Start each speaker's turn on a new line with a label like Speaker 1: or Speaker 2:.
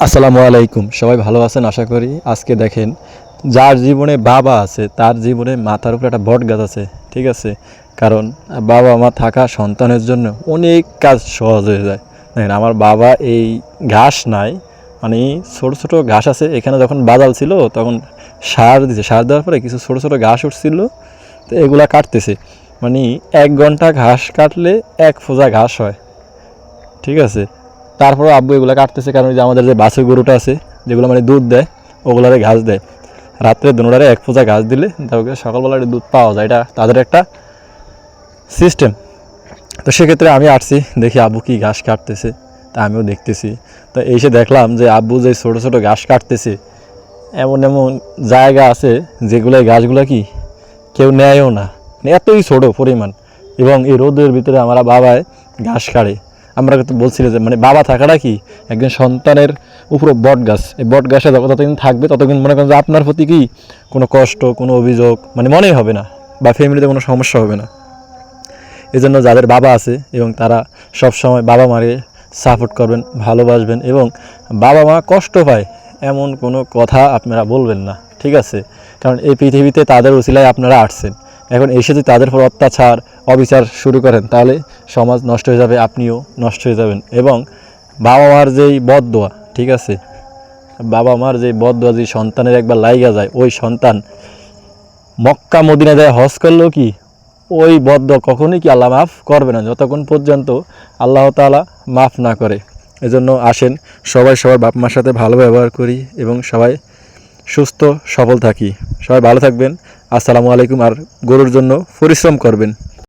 Speaker 1: আসসালামু আলাইকুম। সবাই ভালো আছেন আশা করি। আজকে দেখেন, যার জীবনে বাবা আছে তার জীবনে মাথার উপরে একটা বট গাছ আছে, ঠিক আছে? কারণ বাবা মা থাকা সন্তানের জন্য অনেক কাজ সহজ হয়ে যায়। দেখেন, আমার বাবা এই ঘাস নাই, মানে ছোটো ছোটো ঘাস আছে এখানে, যখন বাদাল ছিল তখন সার দিছে, সার দেওয়ার পরে কিছু ছোটো ছোটো ঘাস উঠছিল, তো এগুলা কাটতেছে। মানে 1 ঘন্টা ঘাস কাটলে 1 ফোঁজা ঘাস হয়, ঠিক আছে? তারপরেও আব্বু এগুলো কাটতেছে, কারণ যে আমাদের যে বাছুর গরুটা আছে যেগুলো মানে দুধ দেয়, ওগুলারে ঘাস দেয়। রাত্রে দুনোটারে 1 ফোঁজা ঘাস দিলে তারপরে সকালবেলা দুধ পাওয়া যায়, এটা তাদের একটা সিস্টেম। তো সেক্ষেত্রে আমি আসছি, দেখি আব্বু কি ঘাস কাটতেছে, তা আমিও দেখতেছি। তো এসে দেখলাম যে আব্বু যে ছোটো ছোটো ঘাস কাটতেছে, এমন এমন জায়গা আছে যেগুলো ঘাসগুলো কি কেউ নেয়ও না, মানে এতই ছোটো পরিমাণ। এবং এই রোদের ভিতরে আমার বাবায় ঘাস কাটে। আমরা তো বলছিল যে মানে বাবা থাকাটা কি একজন সন্তানের উপর বট গাছ, এই বট গাছে যতদিন থাকবে ততদিন মনে করেন যে আপনার প্রতি কি কোনো কষ্ট, কোনো অভিযোগ মানে মনেই হবে না, বা ফ্যামিলিতে কোনো সমস্যা হবে না। এই জন্য যাদের বাবা আছে এবং তারা সবসময় বাবা মাকে সাপোর্ট করবেন, ভালোবাসবেন, এবং বাবা মা কষ্ট পায় এমন কোনো কথা আপনারা বলবেন না, ঠিক আছে? কারণ এই পৃথিবীতে তাদের উসিলায় আপনারা আসছেন। এখন এসে যদি তাদের উপর অত্যাচার, অবিচার শুরু করেন, তাহলে সমাজ নষ্ট হয়ে যাবে, আপনিও নষ্ট হয়ে যাবেন। এবং বাবা মার যেই বদদোয়া, ঠিক আছে, বাবা মার যে বদদোয়া যদি সন্তানের একবার লাইগা যায়, ওই সন্তান মক্কা মদিনা যায় হজ করলেও কি ওই বদদোয়া কখনোই কি আল্লাহ মাফ করবে না, যতক্ষণ পর্যন্ত আল্লাহ তাআলা মাফ না করে। এজন্য আসেন সবাই সবার বাপ মার সাথে ভালো ব্যবহার করি এবং সবাই সুস্থ সফল থাকি। সবাই ভালো থাকবেন। আসসালামু আলাইকুম। আর গরুর জন্য পরিশ্রম করবেন।